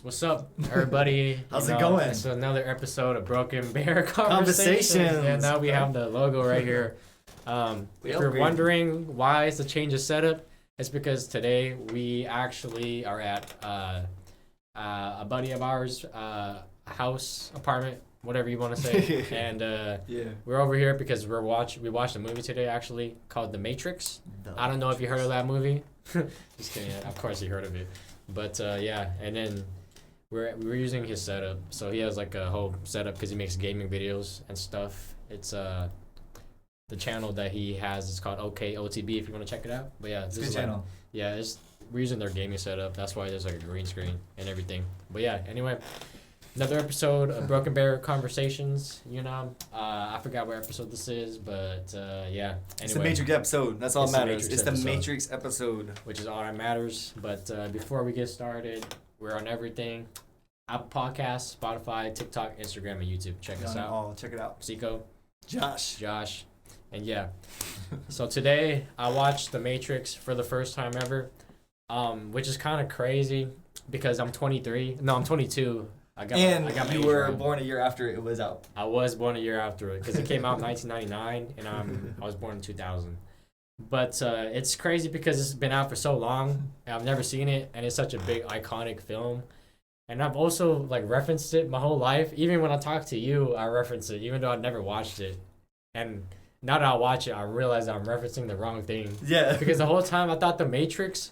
What's up, everybody? How's it going? It's another episode of Broken Bear Conversations. And now we have the logo right here. If you're wondering why it's a change of setup, it's because today we actually are at a buddy of ours, house, apartment, whatever you want to say. And we're over here because we watched a movie today actually called The Matrix. I don't know if you heard of that movie. Just kidding. Of course you heard of it. But yeah, and then we're using his setup. So he has like a whole setup because he makes gaming videos and stuff. It's the channel that he has is called OTB if you want to check it out. But yeah, this is channel. We're using their gaming setup. That's why there's like a green screen and everything. But yeah, anyway, another episode of Broken Bear Conversations. I forgot what episode this is, but yeah. Anyway, it's the Matrix episode. That's all that matters. It's the Matrix episode, which is all that matters. But before we get started, we're on everything: Apple Podcasts, Spotify, TikTok, Instagram, and YouTube. Check us out. Oh, check it out. Xico, Josh, and yeah. So today I watched The Matrix for the first time ever, which is kind of crazy because I'm 23. No, I'm 22. I got my you were born a year after it was out. I was born a year after it because it came out in 1999, and I was born in 2000. But it's crazy because it's been out for so long, and I've never seen it, and it's such a big, iconic film. And I've also like referenced it my whole life. Even when I talk to you, I reference it, even though I've never watched it. And now that I watch it, I realize that I'm referencing the wrong thing. Yeah. Because the whole time I thought The Matrix,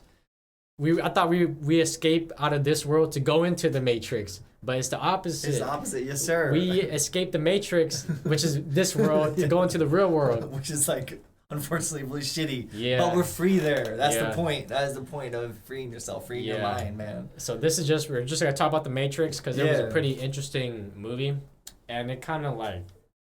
I thought we escape out of this world to go into the Matrix. But it's the opposite. It's the opposite, yes, sir. We escape the Matrix, which is this world, to go into the real world. Which is like, unfortunately, really shitty. Yeah. But we're free there. That's the point. That is the point of freeing yourself, freeing your mind, man. So this is we're just going to talk about the Matrix because it was a pretty interesting movie. And it kind of like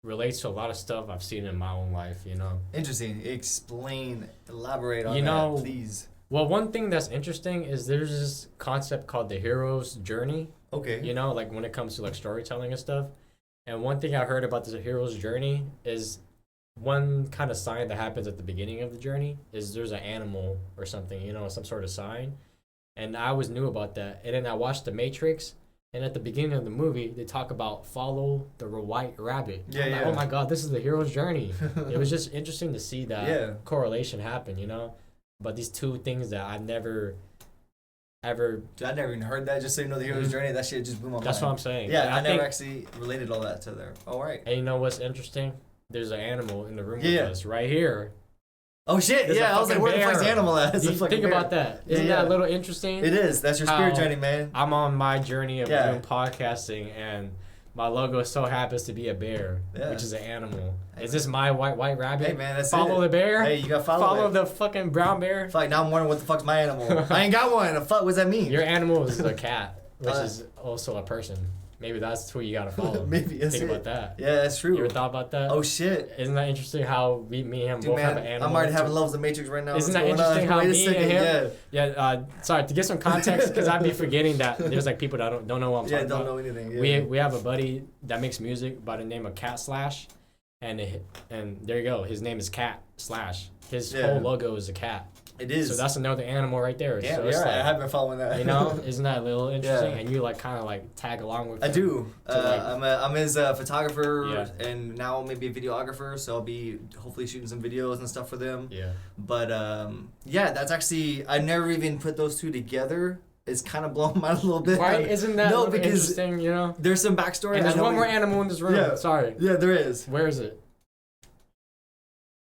relates to a lot of stuff I've seen in my own life, Interesting. Explain, elaborate on that, please. Well, one thing that's interesting is there's this concept called the hero's journey. Okay. Like when it comes to like storytelling and stuff. And one thing I heard about the hero's journey is one kind of sign that happens at the beginning of the journey is there's an animal or something, some sort of sign. And I always knew about that. And then I watched The Matrix, and at the beginning of the movie, they talk about follow the white rabbit. Yeah, like, oh my God, this is the hero's journey. It was just interesting to see that correlation happen, But these two things that I never ever... Dude, I never even heard that. Just so you know, the hero's journey, that shit just blew my mind. That's what I'm saying. Yeah, I never actually related all that to there. All right. And you know what's interesting? There's an animal in the room with us right here. Oh shit! There's I was like, where the fuck's the animal at? Think about that. Isn't that a little interesting? It is. That's your spirit journey, man. I'm on my journey of doing podcasting, and my logo so happens to be a bear, which is an animal. Is this my white rabbit? Hey man, that's follow the bear. Hey, you gotta follow the fucking brown bear. Fuck, now I'm wondering what the fuck's my animal. I ain't got one. The fuck, what does that mean? Your animal is a cat, which is also a person. Maybe that's who you gotta follow. Maybe. Think about that. Yeah, that's true. You ever thought about that? Oh shit! Isn't that interesting how me and him both have an animal? I'm already having love of the Matrix right now. Isn't that interesting how me and him? Yeah. Sorry, to get some context, because I'd be forgetting that there's like people that don't know what I'm talking about. Yeah, don't know anything. Yeah. We have a buddy that makes music by the name of Cat Slash, and there you go. His name is Cat Slash. His whole logo is a cat. It is. So that's another animal right there. Yeah, so like, I have been following that. Isn't that a little interesting? Yeah. And you like kind of like tag along with him. I do. I'm his photographer and now maybe a videographer, so I'll be hopefully shooting some videos and stuff for them. Yeah. But that's actually, I never even put those two together. It's kind of blowing my mind a little bit. Right? Isn't that interesting, There's some backstory. And there's one more animal in this room. Yeah. Sorry. Yeah, there is. Where is it?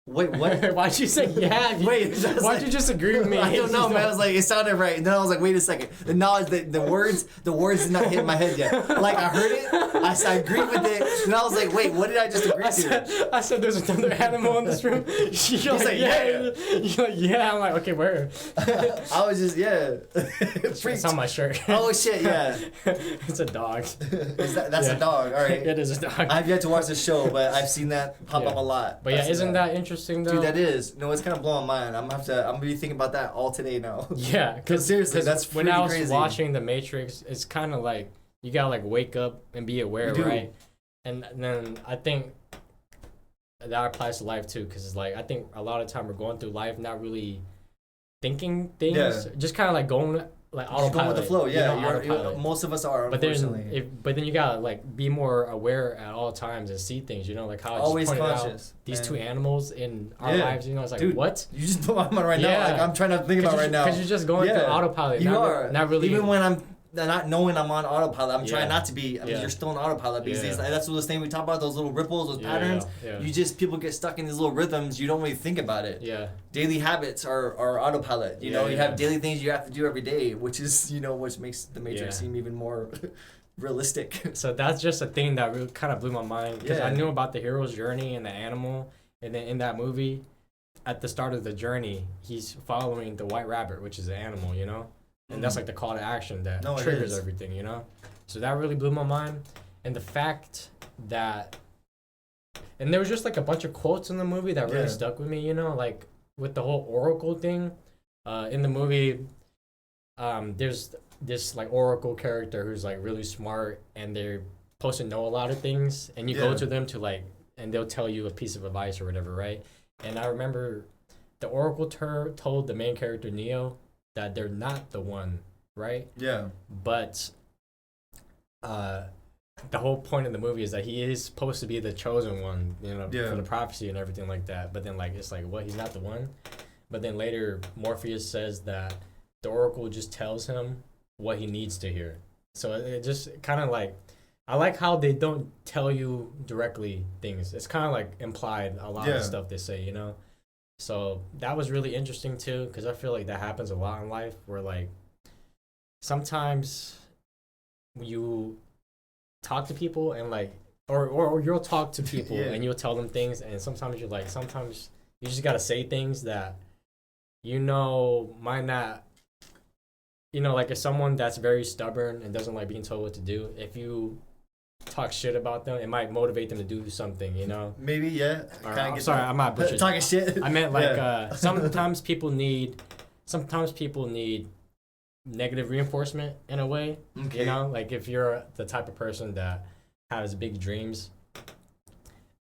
Wait, what? Why'd you say Wait, why'd you just agree with me? I don't know, man. I was like, it sounded right. And then I was like, wait a second. The knowledge, the words did not hit my head yet. Like, I heard it, I agreed with it, and I was like, wait, what did I just agree to? I said there's another animal in this room. You're like, yeah. You're like, yeah. I'm like, okay, where? I was just, It's on my shirt. Oh, shit, yeah. It's a dog. That's a dog, all right. It is a dog. I've yet to watch the show, but I've seen that pop up a lot. But isn't that interesting? Though? Dude, that is. No, it's kind of blowing my mind. I'm gonna be thinking about that all today now. Yeah, because seriously, that's pretty when I was crazy. watching The Matrix, it's kind of like you gotta like wake up and be aware, right? And then I think that applies to life too, because it's like I think a lot of time we're going through life not really thinking things, just kind of like going like autopilot. Just going with the flow. Yeah, autopilot. Most of us are. But then you gotta like be more aware at all times and see things. You know, like how I always just pointed conscious. Out these two animals in our lives. You know, it's like, dude, what? You just put my mind right now. Like I'm trying to think about right now. Because you're just going through autopilot. You are not really. Even when I'm not knowing I'm on autopilot, I'm trying not to be. I mean, you're still on autopilot because that's what this thing we talk about, those little ripples, those patterns. You just, people get stuck in these little rhythms. You don't really think about it. Yeah. Daily habits are autopilot. You know, you have daily things you have to do every day, which is, you know, which makes the Matrix seem even more realistic. So that's just a thing that really kind of blew my mind because I knew about the hero's journey and the animal, and then in that movie, at the start of the journey, he's following the white rabbit, which is an animal, you know. And that's like the call to action that triggers everything, you know? So that really blew my mind. And the fact that... And there was just like a bunch of quotes in the movie that really stuck with me, you know? Like with the whole oracle thing. In the movie, there's this like oracle character who's like really smart and they're supposed to know a lot of things. And you go to them to like... And they'll tell you a piece of advice or whatever, right? And I remember the oracle told the main character, Neo, that they're not the one, right? Yeah. But the whole point of the movie is that he is supposed to be the chosen one, you know, for the prophecy and everything like that. But then, like, it's like, what? He's not the one? But then later, Morpheus says that the Oracle just tells him what he needs to hear. So it just kind of like, I like how they don't tell you directly things. It's kind of like implied, a lot of stuff they say, you know? So that was really interesting too, because I feel like that happens a lot in life where like sometimes you talk to people and like, or you'll talk to people and you'll tell them things, and sometimes you're like, sometimes you just got to say things that, you know, might not, you know, like if someone that's very stubborn and doesn't like being told what to do, if you talk shit about them, it might motivate them to do something, you know? Maybe, I'm sorry, I'm not butchering. Talking shit. I meant like sometimes people need negative reinforcement in a way. Okay. You know, like if you're the type of person that has big dreams,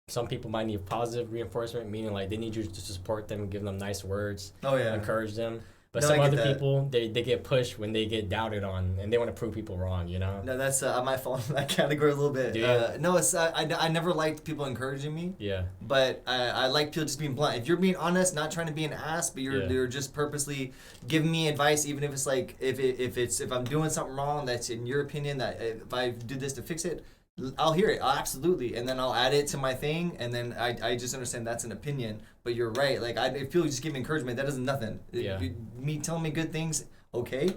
some people might need positive reinforcement, meaning like they need you to support them, give them nice words, encourage them. But some other people, they get pushed when they get doubted on, and they want to prove people wrong, you know? No, that's, I might fall into that category a little bit. No, it's, I never liked people encouraging me. Yeah. But I like people just being blunt. If you're being honest, not trying to be an ass, but you're just purposely giving me advice, even if it's like, if I'm doing something wrong that's in your opinion, that if I did this to fix it, I'll hear it, absolutely, and then I'll add it to my thing, and then I just understand that's an opinion, but you're right, like, if people just give me encouragement, that does nothing. Me telling me good things, okay,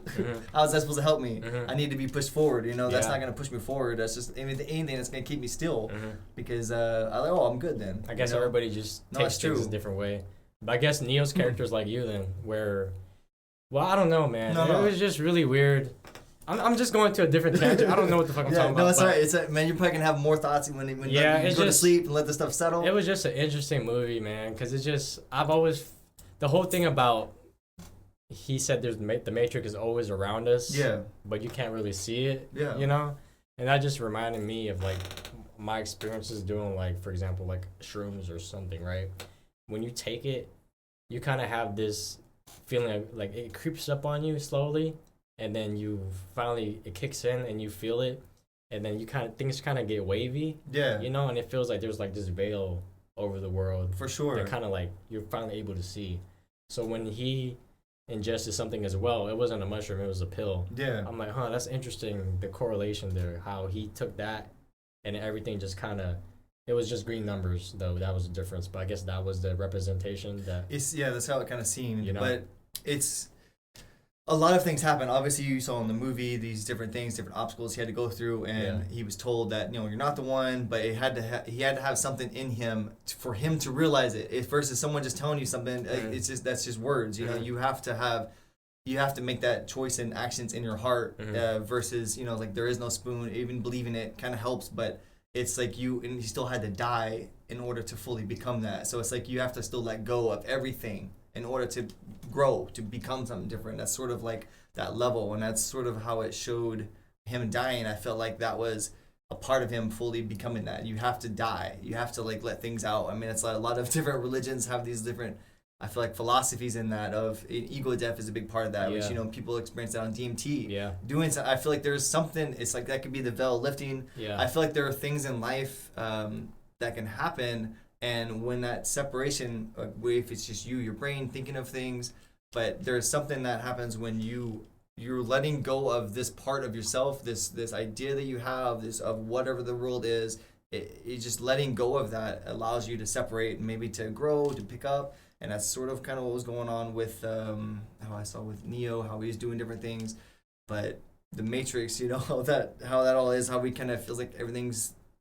how's that supposed to help me? I need to be pushed forward, you know, that's not going to push me forward, that's just anything that's going to keep me still, because I'm good then. I guess everybody just takes things a different way, but I guess Neo's character is like you then, where, well, I don't know, man, it was just really weird. I'm just going to a different tangent. I don't know what the fuck I'm talking about. No, it's alright. Man, you're probably going to have more thoughts when you go to sleep and let the stuff settle. It was just an interesting movie, man, because it's just, the whole thing about, he said the Matrix is always around us, but you can't really see it, you know? And that just reminded me of, like, my experiences doing, like, for example, like, shrooms or something, right? When you take it, you kind of have this feeling like it creeps up on you slowly. And then it kicks in and you feel it, and then things kind of get wavy, you know, and it feels like there's like this veil over the world. For sure. That kind of like you're finally able to see. So when he ingested something as well, it wasn't a mushroom, it was a pill. Yeah. I'm like, that's interesting, the correlation there, how he took that and everything just kind of, it was just green numbers though, that was the difference. But I guess that was the representation that. That's how it kind of seemed, you know? But it's, a lot of things happen. Obviously, you saw in the movie these different things, different obstacles he had to go through, and he was told that, you know, you're not the one, but he had to have something in him for him to realize it. Versus someone just telling you something, it's just, that's just words. You know, you have to make that choice and actions in your heart. Versus, you know, like there is no spoon. Even believing it kind of helps, but it's like he still had to die in order to fully become that. So it's like you have to still let go of everything in order to grow, to become something different. That's sort of like that level, and that's sort of how it showed him dying. I felt like that was a part of him fully becoming that. You have to die. You have to like let things out. I mean, it's like a lot of different religions have these different I feel like philosophies in that of ego death is a big part of that, which people experience that on DMT. Yeah. Doing so, I feel like there's something. It's like that could be the veil lifting. Yeah. I feel like there are things in life that can happen, and when that separation, if it's just you, your brain thinking of things, but there's something that happens when you're letting go of this part of yourself, this idea that you have, this of whatever the world is. It's just letting go of that allows you to separate, maybe to grow, to pick up. And that's sort of kind of what was going on with how I saw with Neo, how he was doing different things. But the Matrix, how that all is, how we kind of feels like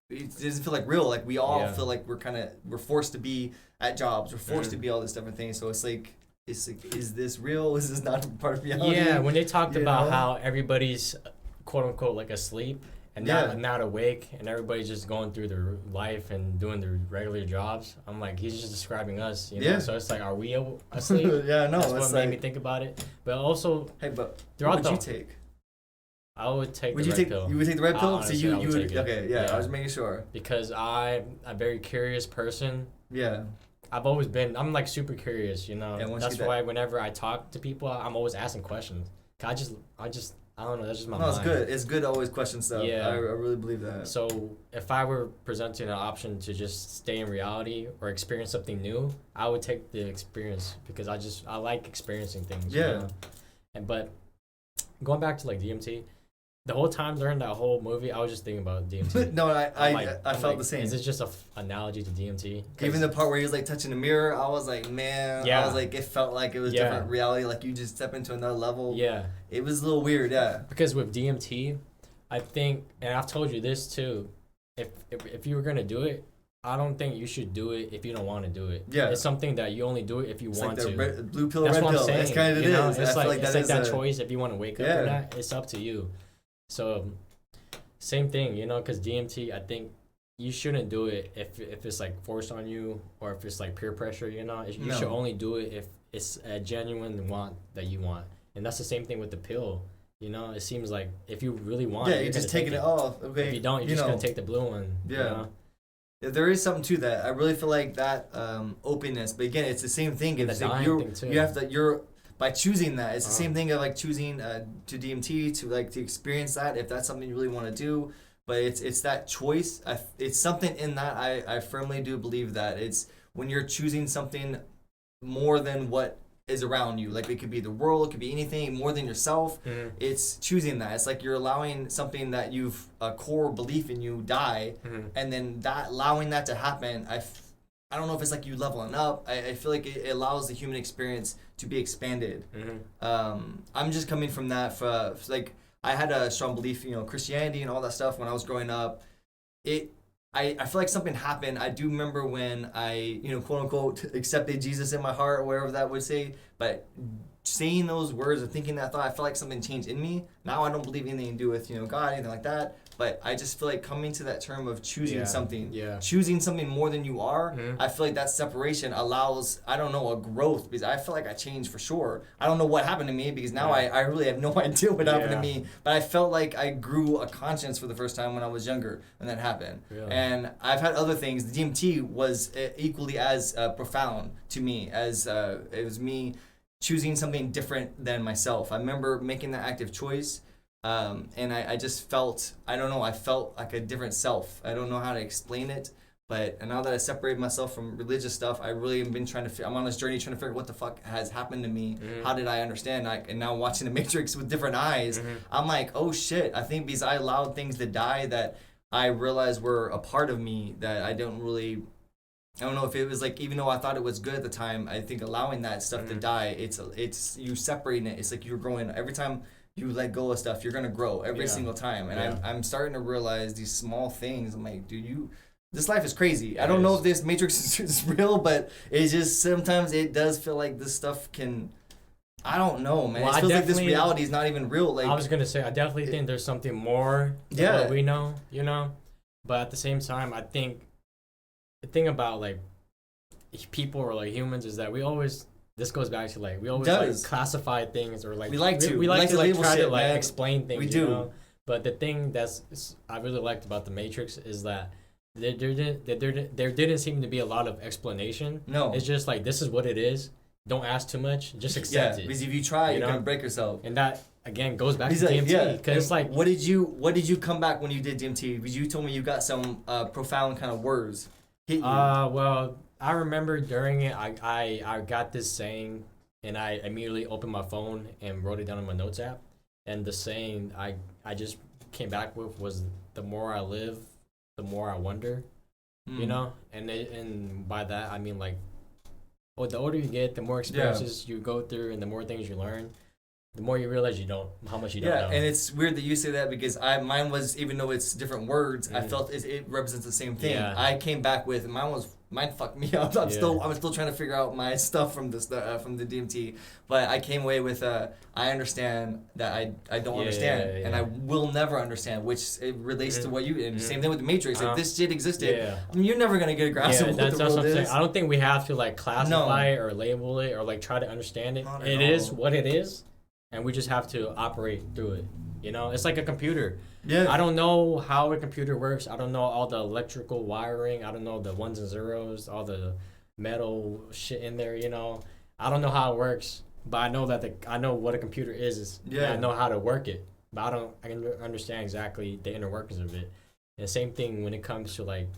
it doesn't feel like real. Like we all feel like we're forced to be at jobs, we're forced to be all this different things. So it's like, is this real? Is this not part of reality? Yeah, when they talked about how everybody's quote unquote like asleep and not awake, and everybody's just going through their life and doing their regular jobs. I'm like, he's just describing us, Yeah. So it's like, are we asleep? No. That's what made me think about it. But also, but throughout what would you take? I would take the red pill. You would take the red pill? Honestly, so I would take it. Okay, yeah, I was making sure. Because I'm a very curious person. Yeah. I'm like super curious, Yeah, that's why whenever I talk to people, I'm always asking questions. I just I don't know, that's just my mind. No, it's good. It's good to always question stuff. Yeah. I really believe that. So if I were presented an option to just stay in reality or experience something new, I would take the experience because I like experiencing things. Yeah. But going back to like DMT, the whole time during that whole movie, I was just thinking about DMT. No, I felt the same. Is it just an analogy to DMT? Even the part where he was like touching the mirror, I was like, man. Yeah. I was like, it felt like it was different reality. Like you just step into another level. Yeah. It was a little weird, yeah. Because with DMT, I think, and I've told you this too, if you were gonna do it, I don't think you should do it if you don't want to do it. Yeah. It's something that you only do it if you want to. Like blue pill, red pill. That's kind of it is. It's like that choice. If you want to wake up or not, it's up to you. So, same thing, because DMT, I think you shouldn't do it if it's like forced on you or if it's like peer pressure, You should only do it if it's a genuine want that you want. And that's the same thing with the pill. It seems like if you really want it, you're just taking it off. Okay. If you don't, you're just going to take the blue one. Yeah. Yeah, there is something to that. I really feel like that openness. But again, it's the same thing. It's like you're by choosing that. It's the same thing of like choosing to DMT to experience that if that's something you really want to do. But it's that choice. It's something in that I firmly do believe that it's when you're choosing something more than what is around you. Like it could be the world, it could be anything more than yourself. Mm-hmm. It's choosing that. It's like you're allowing something that you've a core belief in you die, and then that allowing that to happen. I don't know if it's like you leveling up. I feel like it allows the human experience to be expanded. I'm just coming from that. For like I had a strong belief, Christianity and all that stuff when I was growing up. I feel like something happened. I do remember when I, quote unquote, accepted Jesus in my heart or whatever that would say. But saying those words or thinking that thought, I feel like something changed in me. Now I don't believe anything to do with, God, anything like that. But I just feel like coming to that term of choosing something, choosing something more than you are, I feel like that separation allows, I don't know, a growth, because I feel like I changed for sure. I don't know what happened to me, because now I really have no idea what happened to me, but I felt like I grew a conscience for the first time when I was younger when that happened. And I've had other things. The DMT was equally as profound to me as it was me choosing something different than myself. I remember making that active choice. And I just felt, I felt like a different self. I don't know how to explain it, but now that I separated myself from religious stuff, I really have been I'm on this journey trying to figure out what the fuck has happened to me. How did I understand? And now watching the Matrix with different eyes, I'm like, oh shit, I think because I allowed things to die that I realized were a part of me that I don't know if it was like, even though I thought it was good at the time, I think allowing that stuff to die, it's you separating it. It's like you're growing every time you let go of stuff, you're gonna grow every single time. And I'm starting to realize these small things. I'm like, dude, this life is crazy. I don't know if this Matrix is real, but it's just sometimes it does feel like this stuff can. I don't know, man. Well, it feels like this reality is not even real. Like I was gonna say, I definitely think there's something more than what we know, But at the same time, I think the thing about like people or like humans is that we always. This goes back to like we always like classify things or like we like to like try to like explain things. We do. But the thing I really liked about the Matrix is that there didn't seem to be a lot of explanation. No, it's just like this is what it is. don't ask too much, just accept it. Because if you try, you're gonna break yourself. And that again goes back to DMT. Because it's like, what did you come back when you did DMT? Because you told me you got some profound kind of words hit you. Well, I remember during it, I got this saying, and I immediately opened my phone and wrote it down in my notes app. And the saying I just came back with was, the more I live, the more I wonder. You know, and by that I mean, like, well, the older you get, the more experiences you go through, and the more things you learn, the more you realize how much you don't know. Yeah, and it's weird that you say that, because mine was, even though it's different words, I felt it represents the same thing. Yeah. I came back with, mine fucked me up. I'm still trying to figure out my stuff from the DMT, but I came away with I understand that I don't understand, and I will never understand, which it relates to what you, and same thing with the Matrix. If this shit existed, I mean, you're never gonna get a grasp of what the world is. Saying. I don't think we have to like classify it or label it or like try to understand it. It is what it is, and we just have to operate through it. You know, it's like a computer. Yeah. I don't know how a computer works. I don't know all the electrical wiring. I don't know the ones and zeros, all the metal shit in there, you know. I don't know how it works, but I know that I know what a computer is. Yeah. I know how to work it, but I can understand exactly the inner workings of it. And the same thing when it comes to like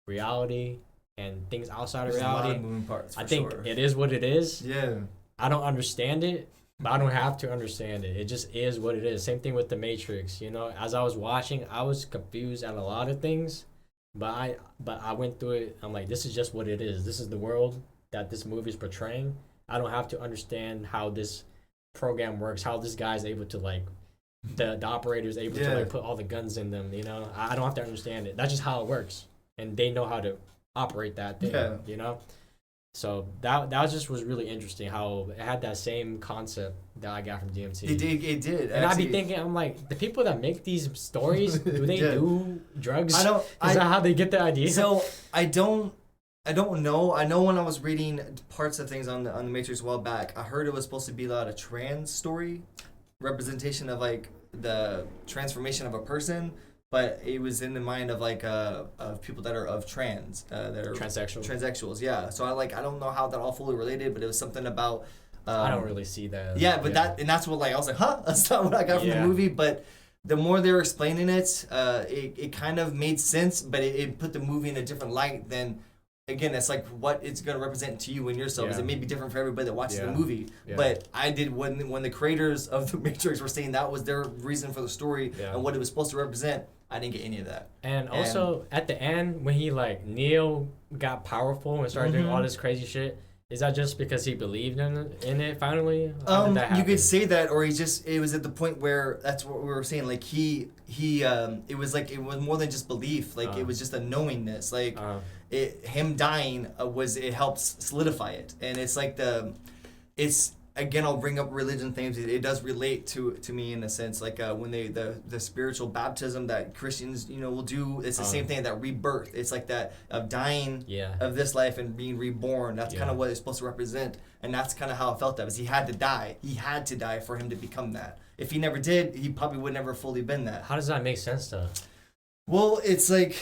reality and things outside of reality. A lot of moving parts, I think it is what it is. Yeah. I don't understand it. But I don't have to understand it. It just is what it is. Same thing with The Matrix. You know, as I was watching, I was confused at a lot of things. But I went through it. I'm like, this is just what it is. This is the world that this movie is portraying. I don't have to understand how this program works, how this guy's able to, like, the operator's able to, like, put all the guns in them, you know? I don't have to understand it. That's just how it works. And they know how to operate that thing, you know? So that just was really interesting how it had that same concept that I got from DMT. It did. And I'd be thinking, I'm like, the people that make these stories, do they do drugs? Is that how they get the idea? So I don't know. I know when I was reading parts of things on the Matrix a while back, I heard it was supposed to be a lot of trans story representation of like the transformation of a person. But it was in the mind of like of people that are of trans, that are transsexuals. Yeah. So I don't know how that all fully related, but it was something about. I don't really see that. Yeah, but that's what I was like, huh? That's not what I got from the movie. But the more they were explaining it, it kind of made sense, but it put the movie in a different light than. Again, it's like what it's going to represent to you and yourself. It may be different for everybody that watches the movie. Yeah. But I did when the creators of the Matrix were saying that was their reason for the story and what it was supposed to represent. I didn't get any of that. And also at the end when he like Neo got powerful and started doing all this crazy shit, is that just because he believed in it finally? You could say that, or it was at the point where that's what we were saying. Like it was more than just belief. Like it was just a knowingness. Like him dying it helps solidify it, and it's like again, I'll bring up religion things. It does relate to me in a sense, like when the spiritual baptism that Christians will do. It's the same thing, that rebirth. It's like that of dying of this life and being reborn. That's kind of what it's supposed to represent, and that's kind of how I felt that was. He had to die. He had to die for him to become that. If he never did, he probably would never fully been that. How does that make sense though? Well, it's like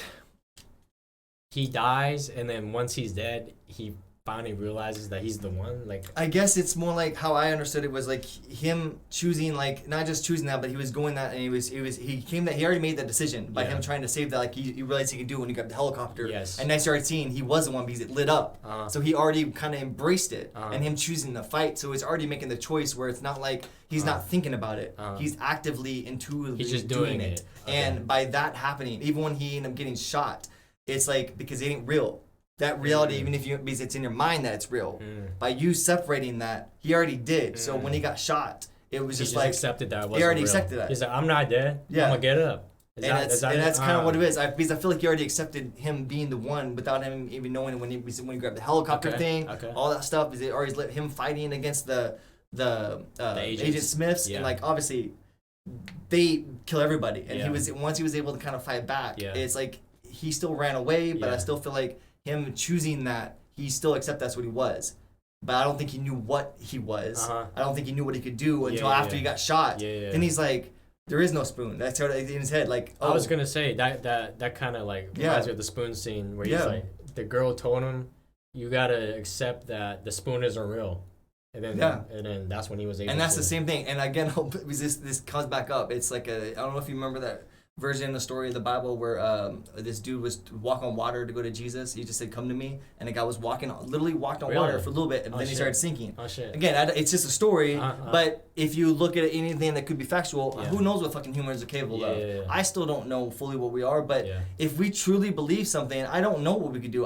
he dies, and then once he's dead, he finally realizes that he's the one. Like, I guess it's more like how I understood it was like him choosing, like not just choosing that, but he was going that, and he already made that decision by him trying to save that. Like he realized he could do it when he got the helicopter. Yes. And I started seeing he was the one because it lit up. So he already kind of embraced it, and him choosing the fight. So it's already making the choice where it's not like he's not thinking about it. He's actively, intuitively just doing it. Okay. And by that happening, even when he ended up getting shot, it's like because it ain't real. That reality, even if because it's in your mind that it's real. By you separating that, he already did. So when he got shot, it was just like accepted that. He already accepted that. He's like, I'm not dead. Yeah. I'm gonna get up. That's kind of what it is. Because I feel like he already accepted him being the one without him even knowing when he grabbed the helicopter thing, all that stuff. Because it already let him fighting against the Agent Smiths, and like obviously they kill everybody. And once he was able to kind of fight back, it's like he still ran away, but I still feel like him choosing that, he still accepted that's what he was. But I don't think he knew what he was. I don't think he knew what he could do until after he got shot. Then he's like, there is no spoon. That's in his head. Like, I was gonna say that kind of like reminds me of the spoon scene where he's like, the girl told him, you gotta accept that the spoon isn't real. And then that's when he was able. And that's the same thing. And again, this comes back up. It's like I don't know if you remember that version in the story of the Bible where this dude was walking on water to go to Jesus. He just said, "Come to me," and the guy was literally walked on water for a little bit, and then he started sinking. Oh shit! Again, it's just a story, but if you look at anything that could be factual, who knows what fucking humans are capable of? Yeah. I still don't know fully what we are, but if we truly believe something, I don't know what we could do.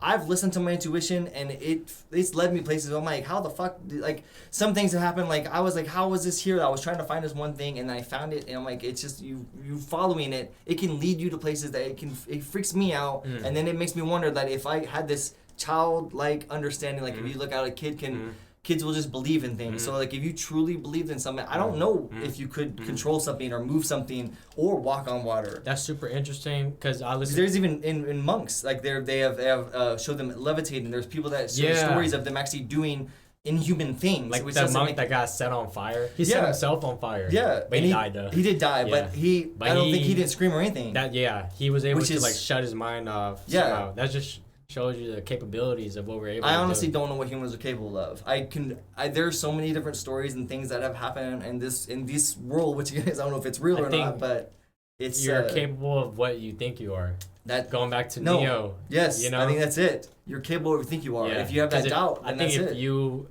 I've listened to my intuition, and it's led me places where I'm like, how the fuck? Like some things have happened. Like I was like, how was this here? I was trying to find this one thing, and I found it, and I'm like, it's just you following it. It can lead you to places that it freaks me out, and then it makes me wonder that if I had this childlike understanding, like if you look at a kid can. Kids will just believe in things. So like if you truly believed in something, I don't know if you could control something or move something or walk on water. That's super interesting because there's even in monks, like they have showed them levitating. There's people that show stories of them actually doing inhuman things. Like the monk that got set on fire. He set himself on fire. Yeah. But he died though. He did die, but I don't think he didn't scream or anything. He was able to like shut his mind off. Yeah. Somehow. That just shows you the capabilities of what we're able to do. I honestly don't know what humans are capable of. There's so many different stories and things that have happened in this world, which I don't know if it's real or not, but it's you're capable of what you think you are. That going back to Neo. Yes, I think that's it. You're capable of what you think you are. If you have that doubt, then that's it. I think you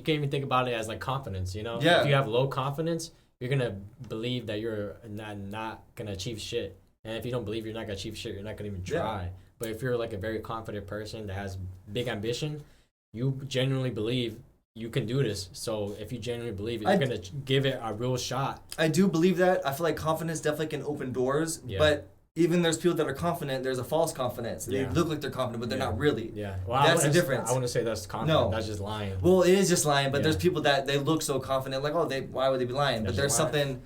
can even think about it as like confidence, you know? Yeah. If you have low confidence, you're gonna believe that you're not gonna achieve shit. And if you don't believe you're not gonna achieve shit, you're not gonna even try. But if you're like a very confident person that has big ambition, you genuinely believe you can do this. So if you genuinely believe it, you're going to give it a real shot. I do believe that. I feel like confidence definitely can open doors. Yeah. But even there's people that are confident, there's a false confidence. They look like they're confident, but they're not really. Yeah. Well, that's the difference. I wouldn't say that's confident. No. That's just lying. Well, it is just lying, but there's people that they look so confident, like, why would they be lying? But there's something...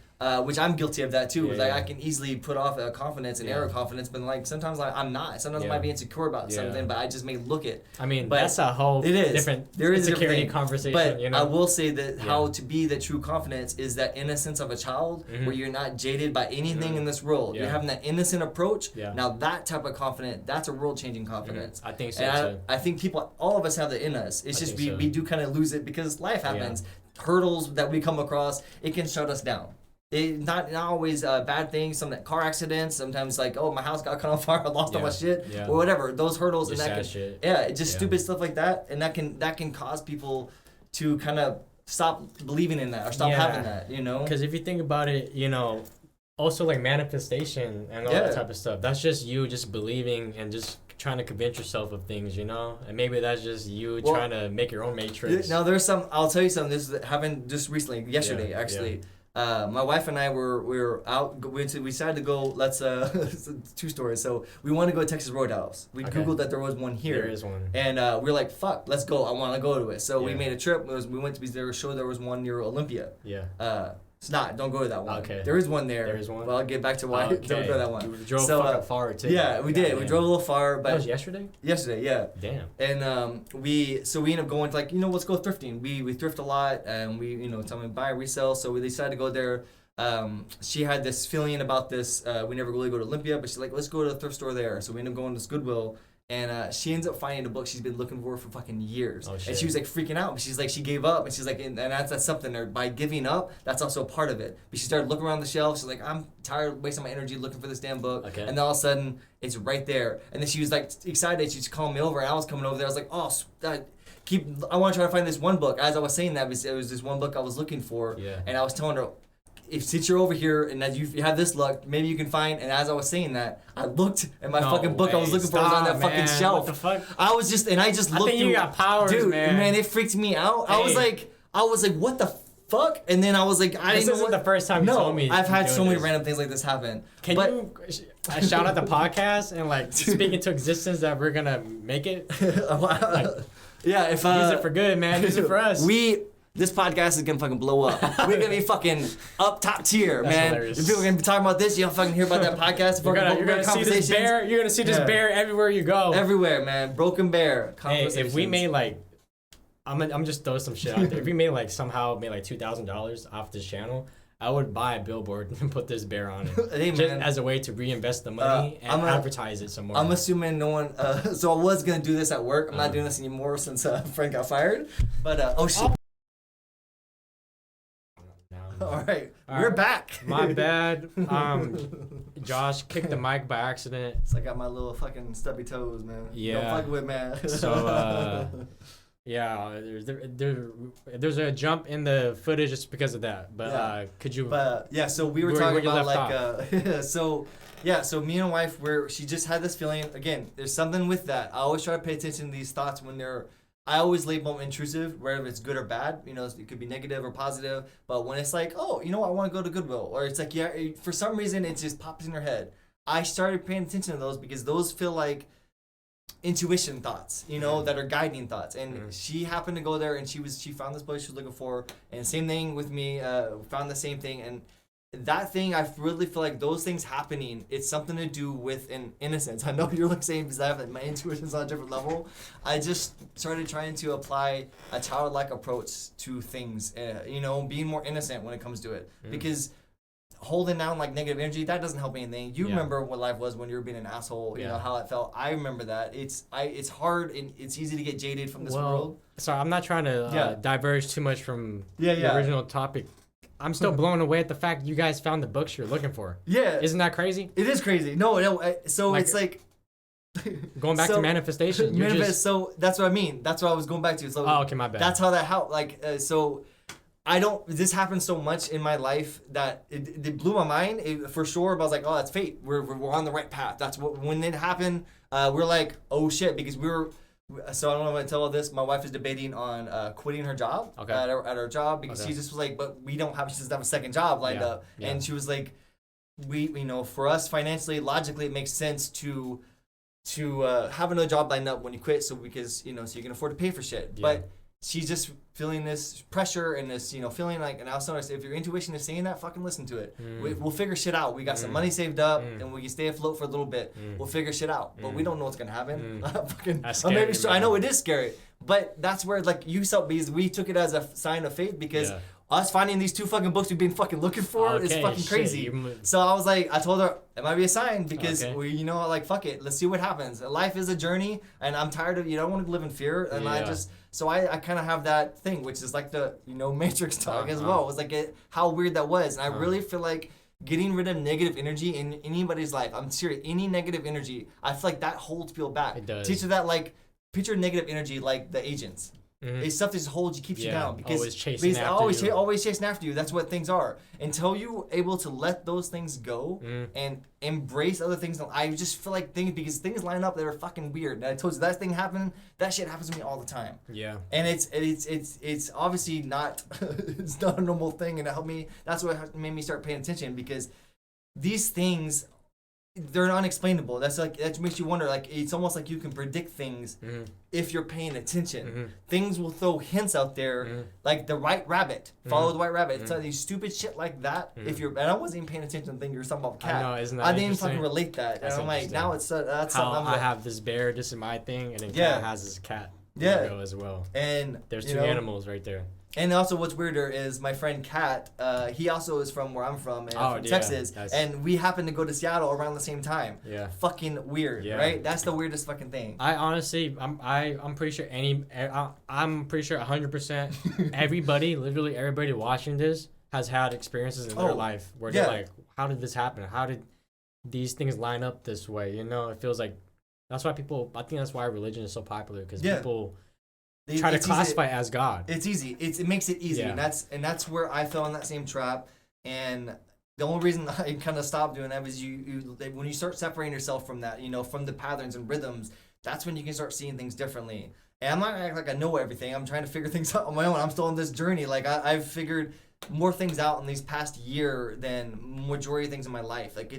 which I'm guilty of that too. I can easily put off confidence and arrow confidence, but like sometimes I'm not. Sometimes I might be insecure about something, but I just may look it. I mean, but that's a whole different insecurity conversation. But you know? I will say that how to be the true confidence is that innocence of a child, where you're not jaded by anything in this world. You're having that innocent approach. Yeah. Now that type of confidence, that's a world-changing confidence. I think so too. I think all of us have that in us. It's just we do kind of lose it because life happens. Hurdles that we come across, it can shut us down. Not always bad things. Some car accidents. Sometimes like, my house got caught on fire. I lost all my shit, or whatever. Those hurdles just and that can, just stupid stuff like that, and that can cause people to kind of stop believing in that or stop having that. You know, because if you think about it, also like manifestation and all that type of stuff. That's just you just believing and just trying to convince yourself of things, and maybe that's just you trying to make your own matrix. Now there's I'll tell you something. This happened just recently, yesterday actually. My wife and I were out. We decided to go. Let's two stories. So we wanted to go to Texas Roadhouse. We googled that there was one here. There is one. And we were like, "Fuck, let's go! I want to go to it." So we made a trip. We went to be there. Show there was one near Olympia. Yeah. It's not. Don't go to that one. Okay. There is one there. There is one. Well, I'll get back to why. Don't go to that one. You drove fucking far too. Yeah, we did. We drove a little far, but that was yesterday. Yesterday, yeah. Damn. And we ended up going to let's go thrifting. We thrift a lot, and we tell me buy resell. So we decided to go there. She had this feeling about this. We never really go to Olympia, but she's like, let's go to the thrift store there. So we ended up going to this Goodwill, and she ends up finding a book she's been looking for fucking years. Oh, shit. And she was like freaking out. She's like, she gave up, and she's like, and that's something there. By giving up, that's also a part of it. But she started looking around the shelf. She's like, I'm tired of wasting my energy looking for this damn book. Okay. And then all of a sudden, it's right there. And then she was like excited. She just called me over, and I was coming over there. I was like, I want to try to find this one book. As I was saying that, it was this one book I was looking for. Yeah. And I was telling her, since you're over here and as you have this luck, maybe you can find. And as I was saying that, I looked at my fucking book I was looking for was on that fucking shelf. What the fuck? I just looked. I think you got powers, dude, man. It freaked me out. Hey. I was like, what the fuck? And then I was like, this isn't the first time you told me. I've had so many random things like this happen. Can you shout out the podcast and speak into existence that we're gonna make it? Yeah, if use it for good, man. Use it for us. This podcast is gonna fucking blow up. We're gonna be fucking up top tier, man. Hilarious. If people are gonna be talking about this, you'll fucking hear about that podcast. You're gonna see this bear. You're gonna see this bear everywhere you go. Everywhere, man. Broken bear. Hey, if we made I'm just throw some shit out there. If we made $2,000 off this channel, I would buy a billboard and put this bear on it, hey, just man. as a way to reinvest the money and advertise it some more. I'm assuming no one. So I was gonna do this at work. I'm not doing this anymore since Frank got fired. But oh shit. All right, we're back. My bad. Josh kicked the mic by accident. So I got my little fucking stubby toes, man. Yeah. Don't fuck with, man. So yeah, there's a jump in the footage just because of that. But could you? But yeah, so we were talking about like so me and my wife she just had this feeling again. There's something with that. I always try to pay attention to these thoughts when they're. I always label them intrusive, whether it's good or bad. You know, it could be negative or positive. But when it's like, oh, you know what, I want to go to Goodwill. Or it's like, yeah, for some reason, it just pops in your head. I started paying attention to those because those feel like intuition thoughts, you know, that are guiding thoughts. And she happened to go there and she found this place she was looking for. And same thing with me, found the same thing. And that thing, I really feel like those things happening, it's something to do with an innocence. I know you're like saying because I have like my intuition's on a different level. I just started trying to apply a childlike approach to things, you know, being more innocent when it comes to it. Because holding down like negative energy, that doesn't help anything. You remember what life was when you were being an asshole, you know, how it felt. I remember that. It's hard and it's easy to get jaded from this world. Sorry, I'm not trying to diverge too much from the original topic. I'm still blown away at the fact you guys found the books you're looking for. Yeah. Isn't that crazy? It is crazy. No. So like, it's like... going back to manifestation. So that's what I mean. That's what I was going back to. So okay, my bad. That's how that helped. Like, so this happened so much in my life that it blew my mind for sure. But I was like, oh, that's fate. We're on the right path. That's what, when it happened, we're like, oh shit, because we were... So I don't know if I tell all this. My wife is debating on quitting her job at her job because she just was like, but she doesn't have a second job lined up. Yeah. And she was like, for us financially, logically, it makes sense to have another job lined up when you quit, because so you can afford to pay for shit. Yeah. But she's just feeling this pressure and this, feeling like, and I was noticed if your intuition is saying that, fucking listen to it. We'll figure shit out. We got some money saved up and we can stay afloat for a little bit. We'll figure shit out. But we don't know what's going to happen. That's scary, I know it is scary. But that's where, like, because we took it as a sign of faith because us finding these 2 fucking books we've been fucking looking for is fucking crazy. So I was like, I told her, it might be a sign because fuck it. Let's see what happens. Life is a journey and I'm tired of, I don't want to live in fear. And I kind of have that thing, which is like the, matrix talk as well. It was like how weird that was. And I really feel like getting rid of negative energy in anybody's life. I'm serious. Any negative energy, I feel like that holds people back. It does. Teach you that, like, picture negative energy like the agents. It's stuff that just holds you, keeps you down. Because always chasing after you. That's what things are. Until you're able to let those things go and embrace other things. I just feel like things line up that are fucking weird. And I told you that thing happened. That shit happens to me all the time. Yeah. And it's obviously not it's not a normal thing. And it helped me. That's what made me start paying attention because these things, they're unexplainable. That makes you wonder. Like, it's almost like you can predict things if you're paying attention. Things will throw hints out there, like the white rabbit. Follow the white rabbit. It's like these stupid shit like that. If you're, and I wasn't even paying attention to the thing you were talking about the cat. I know, isn't that I didn't even fucking relate that. And I'm like, now it's that's how something. I have this bear, this is my thing, and then Cat has his cat. Logo as well. And there's 2 animals right there. And also, what's weirder is my friend Kat. He also is from where I'm from, from Texas, and we happened to go to Seattle around the same time. Yeah, fucking weird, right? That's the weirdest fucking thing. I honestly, I'm pretty sure I'm pretty sure 100% everybody, literally everybody watching this has had experiences in their life where they're like, how did this happen? How did these things line up this way? It feels like that's why people. I think that's why religion is so popular because people. They try to classify as God. It's easy. It makes it easy, and that's where I fell in that same trap. And the only reason I kind of stopped doing that was when you start separating yourself from that, from the patterns and rhythms. That's when you can start seeing things differently. And I'm not gonna act like I know everything. I'm trying to figure things out on my own. I'm still on this journey. Like I've figured more things out in these past year than majority of things in my life. Like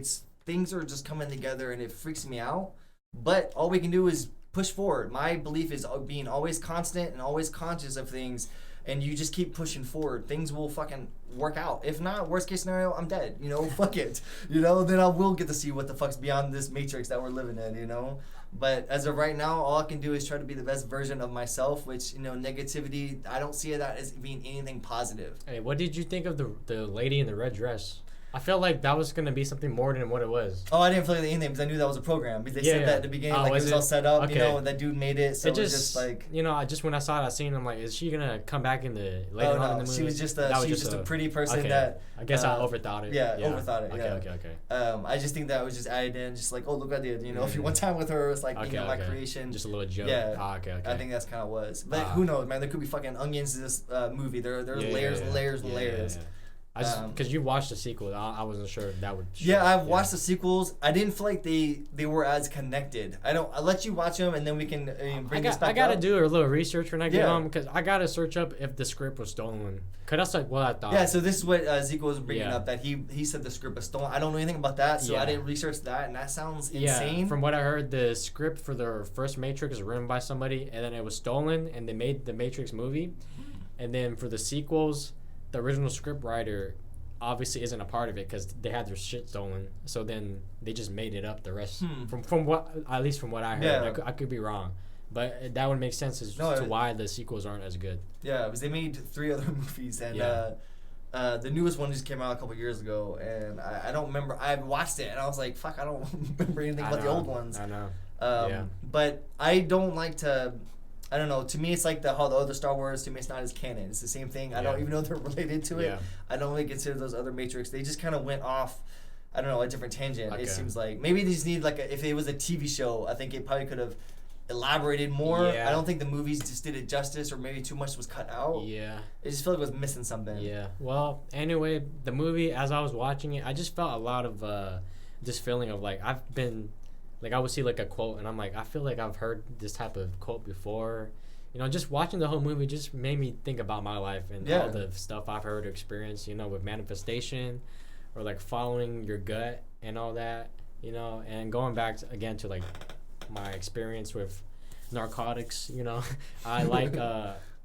things are just coming together, and it freaks me out. But all we can do is push forward. My belief is being always constant and always conscious of things and you just keep pushing forward, things will fucking work out. If not, worst case scenario, I'm dead. You know, fuck it. You know, then I will get to see what the fuck's beyond this matrix that we're living in. You know. But as of right now, all I can do is try to be the best version of myself, which, you know, negativity, I don't see that as being anything positive. Hey, what did you think of the lady in the red dress? I felt like that was going to be something more than what it was. Oh, I didn't feel like anything because I knew that was a program. Because they said that at the beginning, like it was all set up, okay. You know, that dude made it. So it was just like... You know, when I saw that scene, I'm like, is she going to come back later on in the movie? She was just a pretty person that... I guess I overthought it. Yeah, overthought it, Okay. I just think that was just added in, just like, oh, look what I did. You know, if you one time with her, it's like, you know, my creation. Just a little joke. Yeah. Okay. I think that's kind of was. But who knows, man? There could be fucking onions to this movie. There's layers and layers and layers. Because you watched the sequel, I wasn't sure if that would. Yeah, I've watched the sequels. I didn't feel like they were as connected. I let you watch them, and then we can bring this back up. I gotta do a little research when I get home because I gotta search up if the script was stolen. Cause that's like what I thought. Yeah, so this is what Xico was bringing up, that he said the script was stolen. I don't know anything about that, so I didn't research that, and that sounds insane. From what I heard, the script for the first Matrix was written by somebody, and then it was stolen, and they made the Matrix movie, and then for the sequels, the original script writer obviously isn't a part of it because they had their shit stolen. So then they just made it up. The rest, from what, at least from what I heard, I could be wrong, but that would make sense as to why the sequels aren't as good. Yeah, because they made 3 other movies, and the newest one just came out a couple years ago, and I don't remember. I watched it and I was like, fuck, I don't remember anything about the old ones. I know. But I don't like to. I don't know. To me, it's like how the other Star Wars. To me, it's not as canon. It's the same thing. I don't even know they're related to it. Yeah. I don't really consider those other Matrix. They just kind of went off. I don't know, a different tangent. Okay. It seems like maybe they just need if it was a TV show. I think it probably could have elaborated more. Yeah. I don't think the movies just did it justice, or maybe too much was cut out. Yeah. It just felt like it was missing something. Yeah. Well, anyway, the movie, as I was watching it, I just felt a lot of this feeling of like I've been. Like, I would see, like, a quote, and I'm like, I feel like I've heard this type of quote before. You know, just watching the whole movie just made me think about my life and all the stuff I've heard or experienced, you know, with manifestation or, like, following your gut and all that, you know. And going back, again, to, like, my experience with narcotics, you know. I like,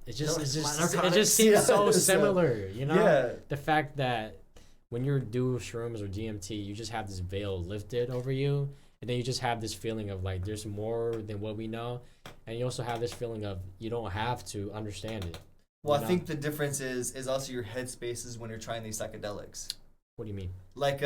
it just seems so similar, you know. Yeah. The fact that when you're doing shrooms or DMT, you just have this veil lifted over you. And then you just have this feeling of like there's more than what we know, and you also have this feeling of you don't have to understand it. Well, I think the difference is also your headspaces when you're trying these psychedelics. What do you mean? Like,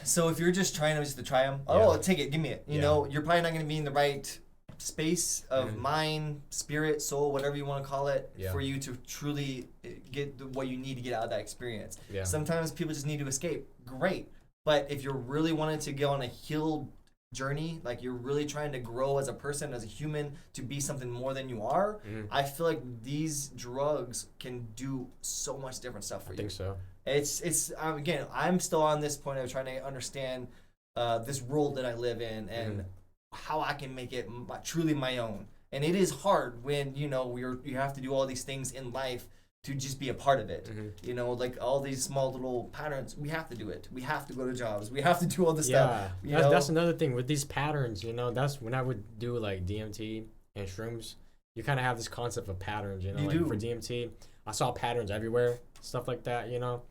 so if you're just trying to try them, take it, give me it. You know, you're probably not going to be in the right space of mind, spirit, soul, whatever you want to call it, for you to truly get what you need to get out of that experience. Yeah. Sometimes people just need to escape. Great. But if you're really wanting to go on a healed journey, like you're really trying to grow as a person, as a human, to be something more than you are, I feel like these drugs can do so much different stuff for you. I think so. It's again, I'm still on this point of trying to understand this world that I live in and how I can make it truly my own. And it is hard when, you know, you have to do all these things in life to just be a part of it. You know, like all these small little patterns, we have to do it. We have to go to jobs. We have to do all this stuff. Yeah, that's another thing with these patterns, you know, that's when I would do like DMT and shrooms, you kind of have this concept of patterns, you know, for DMT, I saw patterns everywhere, stuff like that, you know.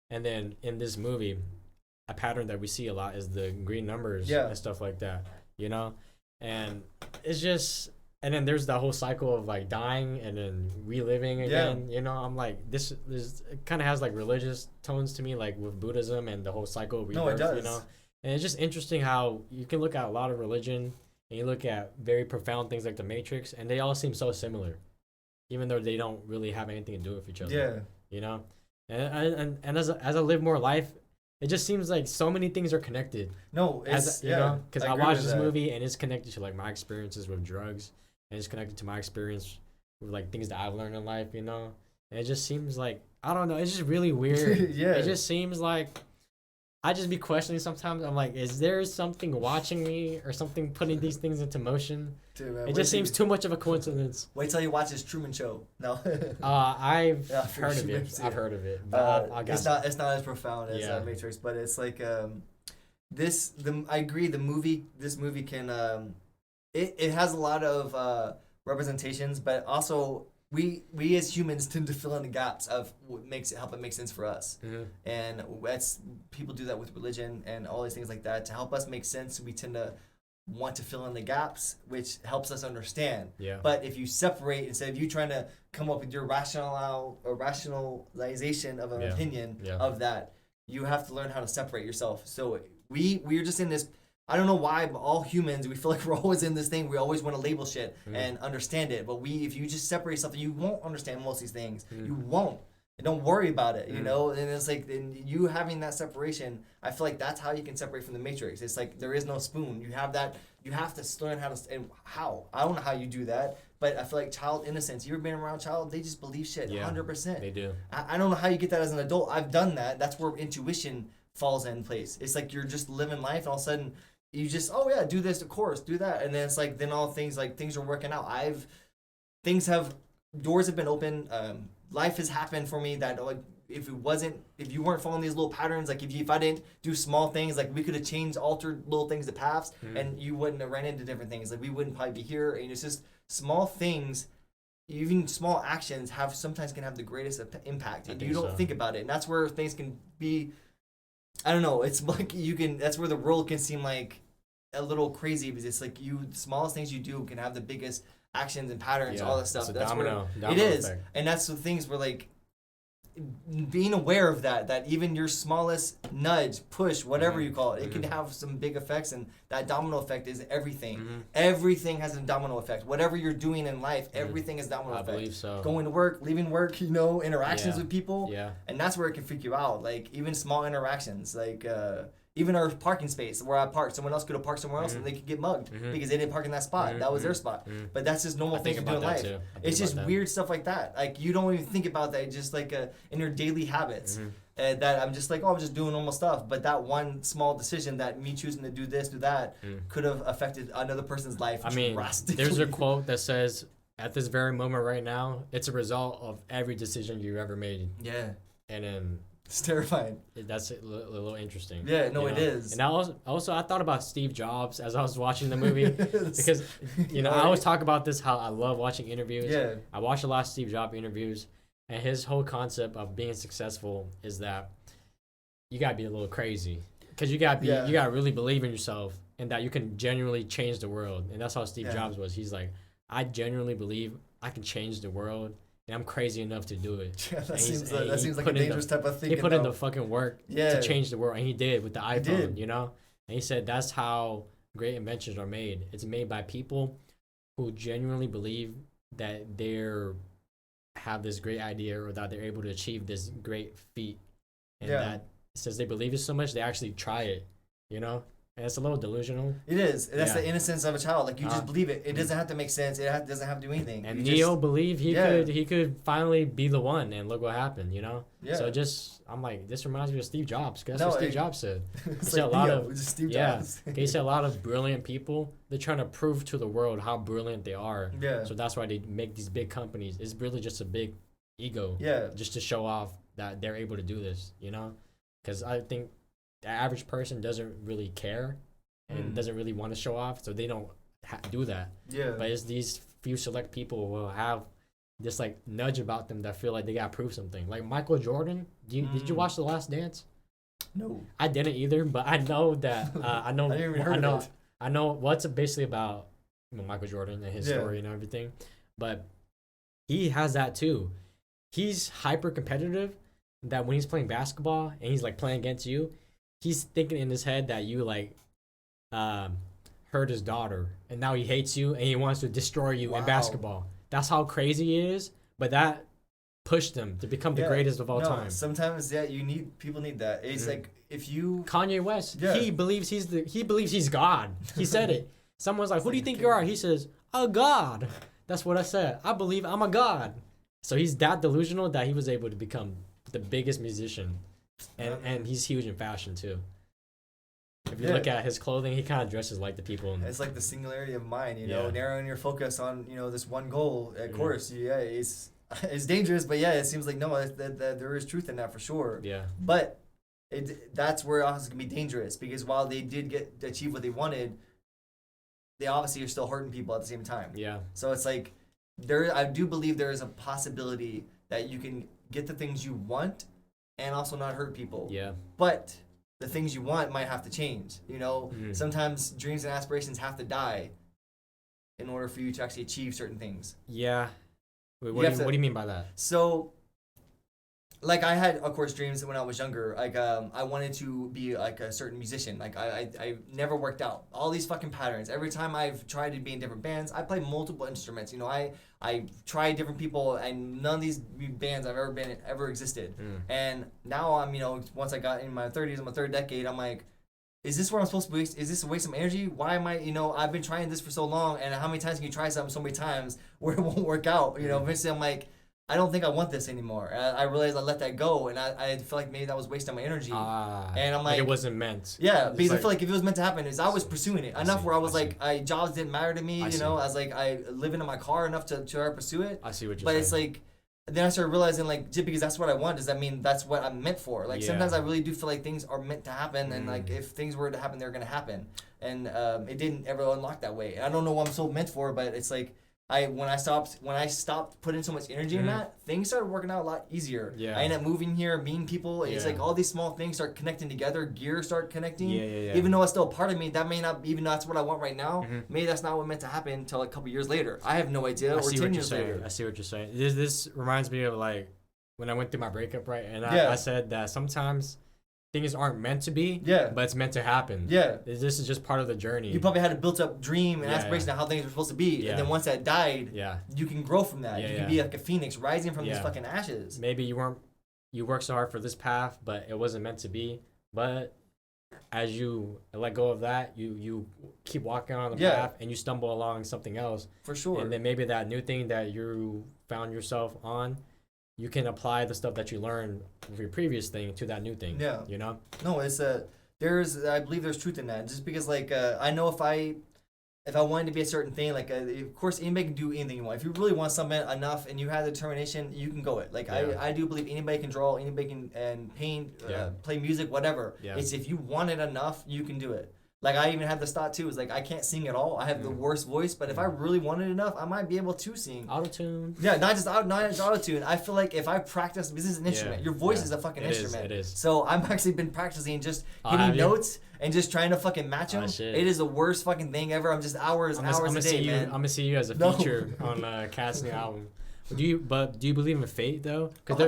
And then in this movie, a pattern that we see a lot is the green numbers and stuff like that, you know. And it's just... And then there's the whole cycle of like dying and then reliving again. You know, I'm like, this it kind of has like religious tones to me, like with Buddhism and the whole cycle of rebirth. No, it does. You know, and it's just interesting how you can look at a lot of religion and you look at very profound things like the Matrix, and they all seem so similar, even though they don't really have anything to do with each other. Yeah. You know, and as I live more life, it just seems like so many things are connected. No, it's you know, because I watched this movie and it's connected to like my experiences with drugs. And it's connected to my experience with like things that I've learned in life, you know. And it just seems like, I don't know, it's just really weird. It just seems like I just be questioning sometimes. I'm like, is there something watching me or something putting these things into motion? Dude, man, it just seems too much of a coincidence. Wait till you watch this Truman Show. No. I've heard of it. I've heard of it. But it's not as profound as Matrix, but it's like I agree. This movie can. It has a lot of representations, but also we as humans tend to fill in the gaps of what makes it help it make sense for us, and that's people do that with religion and all these things like that to help us make sense. We tend to want to fill in the gaps, which helps us understand. Yeah. But if you separate, instead of you trying to come up with your rationalization of an opinion of that, you have to learn how to separate yourself. So we're just in this. I don't know why, but all humans, we feel like we're always in this thing. We always want to label shit and understand it. But if you just separate something, you won't understand most of these things. You won't. And don't worry about it, you know? And it's like, and you having that separation, I feel like that's how you can separate from the matrix. It's like, there is no spoon. You have that, you have to learn how to, and how? I don't know how you do that, but I feel like child innocence, you ever been around a child, they just believe shit 100%. They do. I don't know how you get that as an adult. I've done that. That's where intuition falls in place. It's like you're just living life and all of a sudden, you just, oh yeah, do this, of course, do that. And then it's like, then all things are working out. Doors have been open. Life has happened for me that like, if you weren't following these little patterns, like if I didn't do small things, like we could have altered little things to paths and you wouldn't have ran into different things. Like we wouldn't probably be here. And it's just small things, even small actions sometimes can have the greatest impact. And you don't think about it. And that's where things can be, I don't know. It's like that's where the world can seem like a little crazy because it's like the smallest things you do can have the biggest actions and patterns, all that stuff. That's domino it is. Effect. And that's the things where like being aware of that even your smallest nudge, push, whatever you call it, it can have some big effects, and that domino effect is everything. Everything has a domino effect. Whatever you're doing in life, everything is domino effect. I believe so. Going to work, leaving work, interactions with people. Yeah. And that's where it can freak you out. Like even small interactions, like even our parking space where I parked, someone else could have parked somewhere else and they could get mugged because they didn't park in that spot. That was their spot. But that's just normal things to do in life. It's just weird stuff like that. Like you don't even think about that. Just like in your daily habits. That I'm just like, I'm just doing normal stuff. But that one small decision that me choosing to do this, do that, could have affected another person's life. I mean, there's a quote that says, at this very moment right now, it's a result of every decision you ever made. Yeah. And then it's terrifying. That's a little interesting. Yeah, no, it is. And I thought about Steve Jobs as I was watching the movie because, I always talk about this, how I love watching interviews. Yeah. I watch a lot of Steve Jobs interviews, and his whole concept of being successful is that you gotta be a little crazy because you gotta really believe in yourself and that you can genuinely change the world. And that's how Steve Jobs was. He's like, I genuinely believe I can change the world. And I'm crazy enough to do it. Yeah, that seems like a dangerous type of thing. He put in the fucking work to change the world, and he did with the iPhone, And he said that's how great inventions are made. It's made by people who genuinely believe that have this great idea or that they're able to achieve this great feat. And that since they believe it so much, they actually try it, And it's a little delusional. It is. That's the innocence of a child. Like you just believe it. It doesn't have to make sense. It doesn't have to do anything. And Neo believed he could finally be the one, and look what happened. Yeah. So I'm like, this reminds me of Steve Jobs. Cause that's what Steve Jobs said. He said he said a lot of brilliant people. They're trying to prove to the world how brilliant they are. Yeah. So that's why they make these big companies. It's really just a big ego. Yeah. Just to show off that they're able to do this. Because I think the average person doesn't really care and doesn't really want to show off, so they don't do that. Yeah. But it's these few select people who will have this like nudge about them that feel like they gotta prove something. Like Michael Jordan. Did you watch The Last Dance? No. I didn't either, but I know that I know. I didn't even heard of it. I know what's basically about Michael Jordan and his story and everything, but he has that too. He's hyper competitive. That when he's playing basketball and he's like playing against you, he's thinking in his head that you like hurt his daughter and now he hates you and he wants to destroy you in basketball. That's how crazy he is, but that pushed him to become the greatest of all time. Sometimes people need that. It's like if you Kanye West, he believes he's God. He said it. Someone's like, "Who do you think you are?" He says, "A god." That's what I said. I believe I'm a god. So he's that delusional that he was able to become the biggest musician. And he's huge in fashion too. If you look at his clothing, he kind of dresses like the people. It's like the singularity of mind, narrowing your focus on, this one goal. Of course, it's dangerous, but it seems like that there is truth in that for sure. Yeah. But that's where it also can be dangerous because while they did achieve what they wanted, they obviously are still hurting people at the same time. Yeah. So it's like I do believe there is a possibility that you can get the things you want and also not hurt people. Yeah. But the things you want might have to change. You know, sometimes dreams and aspirations have to die in order for you to actually achieve certain things. Yeah. Wait, what do you mean by that? So, like, I had, of course, dreams when I was younger. Like, I wanted to be like a certain musician. Like, I never worked out. All these fucking patterns. Every time I've tried to be in different bands, I play multiple instruments. You know, I tried different people, and none of these bands I've ever existed. And now I'm, you know, once I got in my 30s, in my third decade, I'm like, is this where I'm supposed to be? Is this a waste of energy? Why am I, you know, I've been trying this for so long, and how many times can you try something so many times where it won't work out? You know, eventually I'm like, I don't think I want this anymore. And I realized I let that go, and I feel like maybe that was wasting my energy. And I'm like, it wasn't meant. Yeah, because I feel like if it was meant to happen, I was pursuing it enough where I was like, jobs didn't matter to me. You know, I was like, I living in my car enough to pursue it. I see what you're saying. But it's like, then I started realizing, like, just because that's what I want, does that mean that's what I'm meant for? Like, sometimes I really do feel like things are meant to happen, and like, if things were to happen, they're gonna happen. And it didn't ever unlock that way. And I don't know what I'm so meant for, but it's like, when I stopped putting so much energy in that, things started working out a lot easier. Yeah. I ended up moving here, meeting people. It's like all these small things start connecting together. Gears start connecting. Yeah. Even though it's still a part of me, that may not, even though that's what I want right now, maybe that's not what meant to happen until a couple years later. I have no idea. Or 10 years later. I see what you're saying. This reminds me of like when I went through my breakup, right? And I said that sometimes things aren't meant to be, but it's meant to happen. Yeah. This is just part of the journey. You probably had a built-up dream and aspiration of how things were supposed to be, and then once that died, you can grow from that. You can be like a phoenix rising from these fucking ashes. Maybe you worked so hard for this path, but it wasn't meant to be. But as you let go of that, you keep walking on the path, and you stumble along something else. For sure. And then maybe that new thing that you found yourself on, you can apply the stuff that you learned with your previous thing to that new thing. Yeah. You know? No, it's I believe there's truth in that. Just because, like, I know if I wanted to be a certain thing, like, of course, anybody can do anything you want. If you really want something enough and you have the determination, you can go it. Like, I do believe anybody can draw, anybody can and paint, play music, whatever. Yeah. It's if you want it enough, you can do it. Like, I even had this thought, too, is like, I can't sing at all. I have the worst voice, but if I really wanted enough, I might be able to sing. Auto-tune. Yeah, not just auto-tune. I feel like if I practice, this is an instrument. Your voice is a fucking instrument. It is. So I've actually been practicing just hitting notes and just trying to fucking match them. It is the worst fucking thing ever. I'm just hours a day, man. I'm gonna see you as a feature on Cat's new album. Do you believe in fate though? Because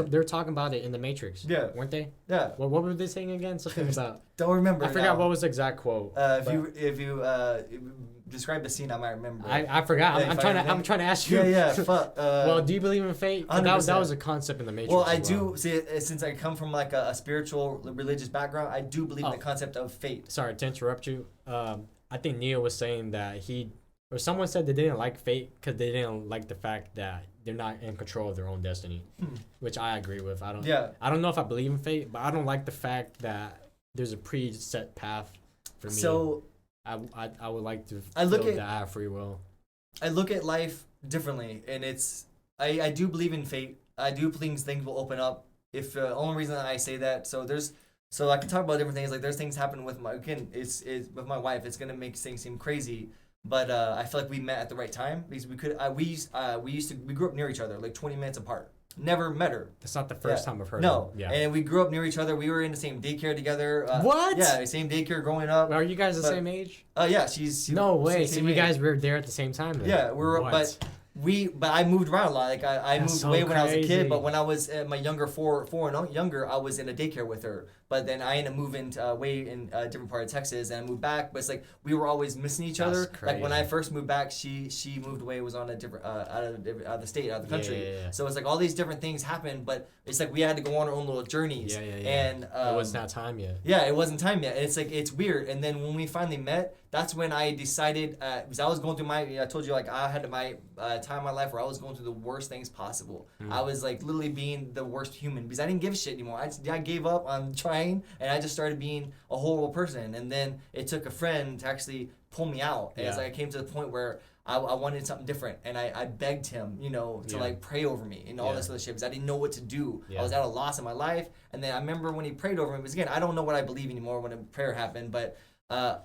they were talking about it in the Matrix. Yeah, weren't they? Yeah. What were they saying again? Something about. Don't remember. I forgot what was the exact quote. If you describe the scene, I might remember. I forgot. I'm trying to ask you. Yeah. Fuck. Well, do you believe in fate? That was a concept in the Matrix. Well, I do see. Since I come from like a spiritual, religious background, I do believe in the concept of fate. Sorry to interrupt you. I think Neo was saying that or someone said they didn't like fate because they didn't like the fact that they're not in control of their own destiny, which I agree with. I don't know if I believe in fate, but I don't like the fact that there's a preset path for me. So I would like to feel that I have free will. I look at life differently, and I do believe in fate. I do believe things will open up. If the only reason I say that, so I can talk about different things. Like there's things happen with it's with my wife. It's gonna make things seem crazy. But I feel like we met at the right time because we grew up near each other, like 20 minutes apart. Never met her. That's not the first time I've heard. No, and we grew up near each other. We were in the same daycare together. What? Yeah, same daycare growing up. Are you guys the same age? Yeah, she's. No way. So you guys were there at the same time then? Yeah, but I moved around a lot. Like I moved away when I was a kid, but when I was my younger four and younger, I was in a daycare with her. But then I ended up moving away in a different part of Texas, and I moved back. But it's like we were always missing each other. Crazy. Like when I first moved back, she moved away, was on a different out of the state, out of the country. Yeah. So it's like all these different things happened, but it's like we had to go on our own little journeys. Yeah. And it was not time yet. Yeah, it wasn't time yet. And it's like it's weird. And then when we finally met, that's when I decided because I was going through I told you like I had my time in my life where I was going through the worst things possible. I was like literally being the worst human because I didn't give a shit anymore. I gave up on trying, and I just started being a horrible person. And then it took a friend to actually pull me out. And it's like I came to the point where I wanted something different, and I begged him, to like pray over me and all this other shit because I didn't know what to do. I was at a loss in my life, and then I remember when he prayed over me. Because again, I don't know what I believe anymore when a prayer happened, but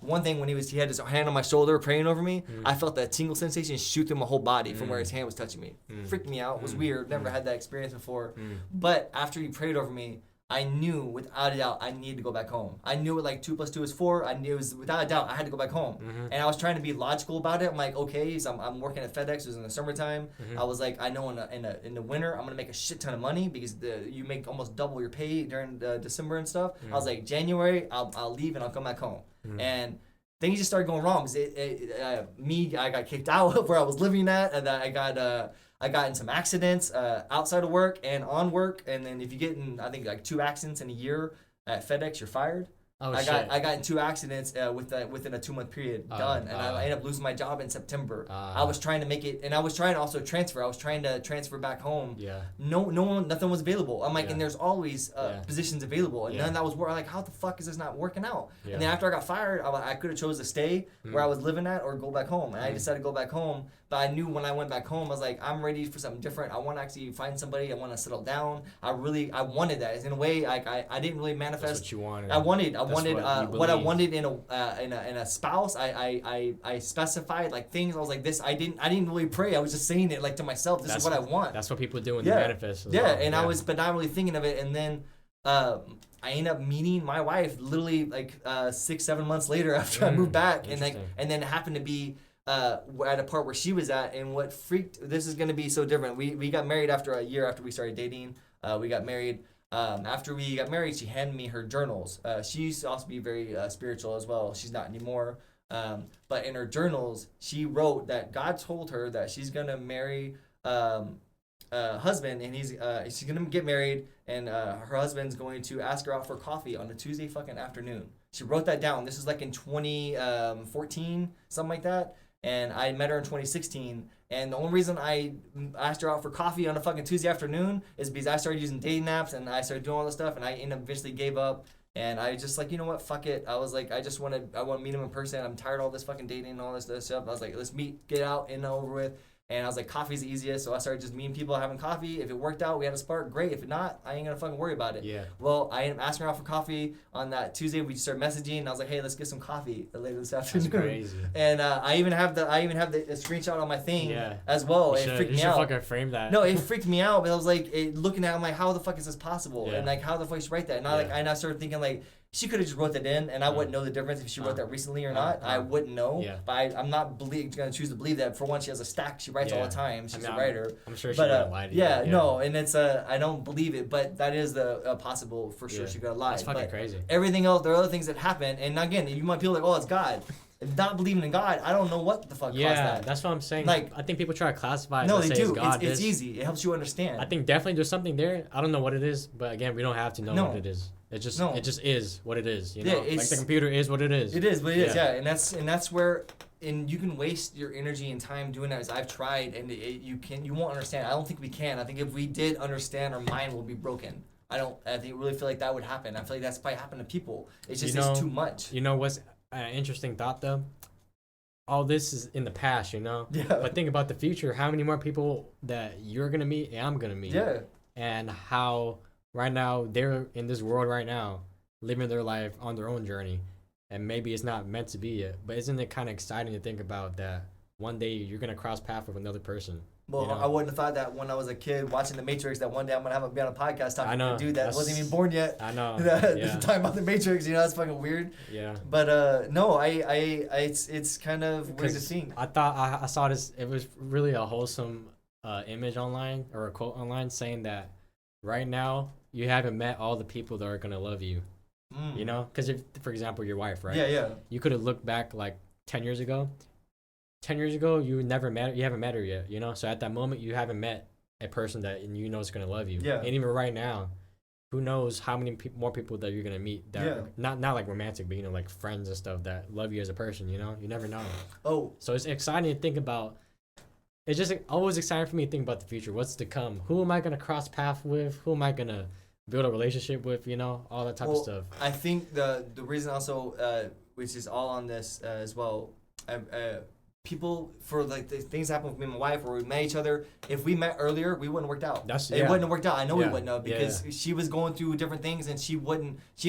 one thing when he had his hand on my shoulder praying over me, I felt that tingle sensation shoot through my whole body from where his hand was touching me. Freaked me out. It was weird. Never had that experience before. But after he prayed over me, I knew without a doubt I needed to go back home. I knew it like 2 + 2 is 4. I knew it was without a doubt I had to go back home. And I was trying to be logical about it. I'm like, okay, so I'm working at FedEx. It was in the summertime. I was like, I know in the winter I'm gonna make a shit ton of money because you make almost double your pay during December and stuff. I was like, January I'll leave and I'll come back home. And things just started going wrong because I got kicked out of where I was living at, and I got in some accidents outside of work and on work, and then if you get in, I think like 2 accidents in a year at FedEx, you're fired. I got in 2 accidents within a 2-month period. Done. And I ended up losing my job in September. I was trying to make it, and I was trying to also transfer. I was trying to transfer back home. Yeah. Nothing was available. I'm like, and there's always positions available, and none of that was working. Like, how the fuck is this not working out? Yeah. And then after I got fired, I could have chose to stay where I was living at or go back home. And I decided to go back home. But I knew when I went back home, I was like, I'm ready for something different. I want to actually find somebody. I want to settle down. I wanted that. In a way, like I didn't really manifest. That's what you wanted. I wanted what I wanted in a spouse. I specified like things. I was like this. I didn't really pray. I was just saying it like to myself. This is what I want. That's what people do when they manifest. I was, but not really thinking of it. And then I ended up meeting my wife literally like 6-7 months later after I moved back, and then it happened to be. At a part where she was at, and this is going to be so different. We got married after a year after we started dating. We got married. After we got married, she handed me her journals. She used to also be very spiritual as well. She's not anymore. But in her journals, she wrote that God told her that she's going to marry a husband, and she's going to get married, and her husband's going to ask her out for coffee on a Tuesday fucking afternoon. She wrote that down. This is like in 2014, something like that. And I met her in 2016. And the only reason I asked her out for coffee on a fucking Tuesday afternoon is because I started using dating apps and I started doing all this stuff. And I eventually gave up. And I just like, you know what? Fuck it. I was like, I want to meet him in person. I'm tired of all this fucking dating and all this stuff. I was like, let's meet, get out and over with. And I was like, coffee's the easiest. So I started just meeting people, having coffee. If it worked out, we had a spark. Great. If not, I ain't going to fucking worry about it. Yeah. Well, I ended up asking her out for coffee on that Tuesday. We started messaging. And I was like, hey, let's get some coffee later this afternoon. That's crazy. And I even have the screenshot on my thing as well. It freaked me out. You should fucking frame that. No, it freaked me out. But I was like, looking at it, I'm like, how the fuck is this possible? And like, how the fuck should I write that? And I started thinking like, she could have just wrote that in, and I wouldn't know the difference if she wrote that recently or not. I wouldn't know. Yeah. But I'm not going to choose to believe that. For one, she has a stack. She writes all the time. She's a writer. I'm sure she wouldn't lie to you. No, and it's I don't believe it, but that is the possible for sure. She could have lied. That's fucking crazy. Everything else, there are other things that happen, and again, you might feel like, oh, it's God. Not believing in God, I don't know what the fuck caused that. Yeah, that's what I'm saying. Like, I think people try to classify it. No, they do. God, it's easy. It helps you understand. I think definitely there's something there. I don't know what it is, but again, we don't have to know what it is. It just is what it is. You know, like the computer is what it is. It is what it is. Yeah, and that's where, and you can waste your energy and time doing that. As I've tried, and you won't understand. I don't think we can. I think if we did understand, our mind will be broken. I really feel like that would happen. I feel like that's probably happened to people. It's just it's too much. You know what's an interesting thought though? All this is in the past, you know? Yeah. But think about the future. How many more people that you're going to meet and I'm going to meet? Yeah. And how right now they're in this world right now, living their life on their own journey. And maybe it's not meant to be it. But isn't it kind of exciting to think about that one day you're going to cross paths with another person? Well, you know? I wouldn't have thought that when I was a kid watching The Matrix that one day I'm going to be on a podcast talking to a dude that wasn't even born yet. I know. Talking about The Matrix, you know, that's fucking weird. Yeah. But no, it's kind of weird to see. I thought I saw this, it was really a wholesome image online or a quote online saying that right now you haven't met all the people that are going to love you. You know? Because if, for example, your wife, right? Yeah. You could have looked back like 10 years ago. 10 years ago, you haven't met her yet, you know? So at that moment, you haven't met a person that you know is going to love you. Yeah. And even right now, who knows how many more people that you're going to meet that are not like romantic, but, you know, like friends and stuff that love you as a person, you know? You never know. Oh. So it's exciting to think about. It's just always exciting for me to think about the future. What's to come? Who am I going to cross paths with? Who am I going to build a relationship with, you know? All that type of stuff. I think the reason also, which is all on this as well, people for like the things that happened with me and my wife where we met each other. If we met earlier, we wouldn't have worked out. It wouldn't have worked out. I know we wouldn't have because she was going through different things and she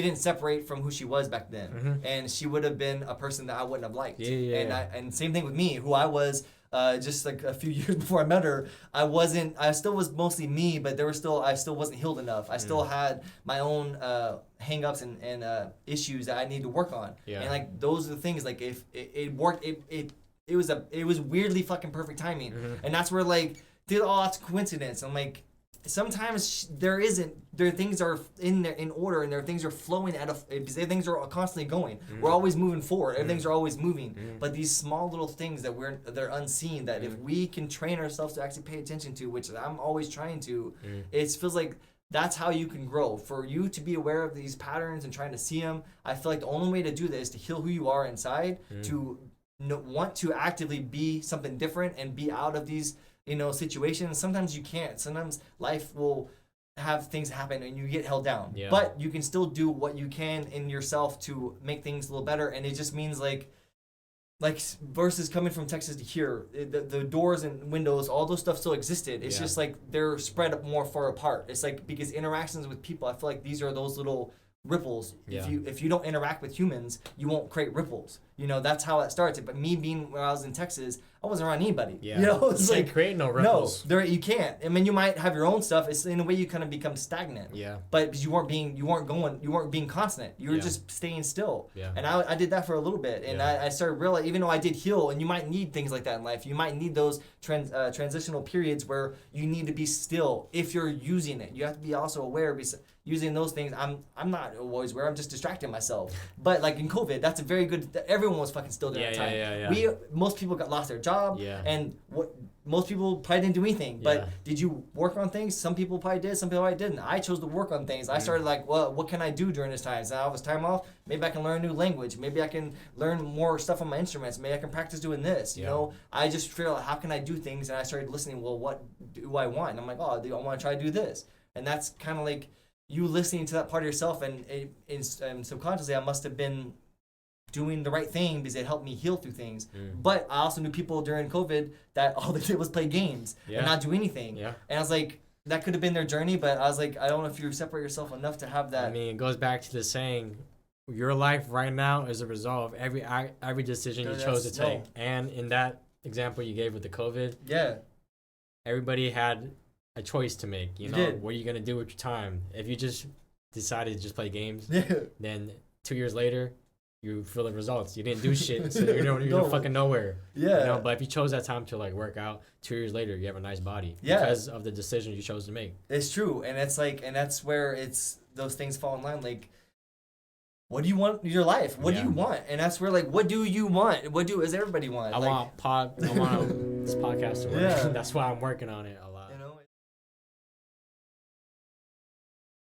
didn't separate from who she was back then. And she would have been a person that I wouldn't have liked. And same thing with me, who I was just like a few years before I met her. I still was mostly me, but I still wasn't healed enough. I still had my own hang-ups and issues that I need to work on. And like those are the things, like if it worked, it was weirdly fucking perfect timing. And that's where like, dude, it's coincidence. I'm like, sometimes there things are in order and things are flowing things are constantly going. We're always moving forward. Everything's are always moving. But these small little things they're unseen, that if we can train ourselves to actually pay attention to, which I'm always trying to, it feels like that's how you can grow. For you to be aware of these patterns and trying to see them, I feel like the only way to do this is to heal who you are inside, to want to actively be something different and be out of these situations. Sometimes you can't. Sometimes life will have things happen and you get held down. But you can still do what you can in yourself to make things a little better. And it just means like versus coming from Texas to here, the doors and windows, all those stuff still existed. It's just like they're spread up more far apart. It's like because interactions with people, I feel like these are those little ripples. If you don't interact with humans, you won't create ripples. That's how it starts. But me being when I was in Texas, I wasn't around anybody. It's like create no ripples. No, you can't. I mean, you might have your own stuff. It's in a way you kind of become stagnant. But because you weren't being constant. You were just staying still. And I did that for a little bit, and I started realizing, even though I did heal, and you might need things like that in life. You might need those transitional periods where you need to be still. If you're using it, you have to be also aware. Using those things, I'm not always aware. I'm just distracting myself. But like in COVID, that's a very good. Everyone was fucking still during that time. Most people lost their job, and most people probably didn't do anything. But did you work on things? Some people probably did. Some people probably didn't. I chose to work on things. I started like, well, what can I do during this time? So I was time off. Maybe I can learn a new language. Maybe I can learn more stuff on my instruments. Maybe I can practice doing this. You know, I just feel like, how can I do things? And I started listening. Well, what do I want? And I'm like, oh, I want to try to do this. And that's kind of like you listening to that part of yourself, and subconsciously I must have been doing the right thing because it helped me heal through things. But I also knew people during COVID that all they did was play games and not do anything. And I was like, that could have been their journey, but I was like, I don't know if you separate yourself enough to have that. I mean, it goes back to the saying, your life right now is a result of every decision you chose to take. And in that example you gave with the COVID, everybody had a choice to make. What are you gonna do with your time? If you just decided to just play games, then 2 years later you feel the results. You didn't do shit, so you're fucking nowhere. But if you chose that time to like work out, 2 years later you have a nice body because of the decision you chose to make. It's true, and it's like, and that's where those things fall in line. Like, what do you want in your life? What do you want? And that's where, like, what do you want? Does everybody want? I want this podcast to work. That's why I'm working on it.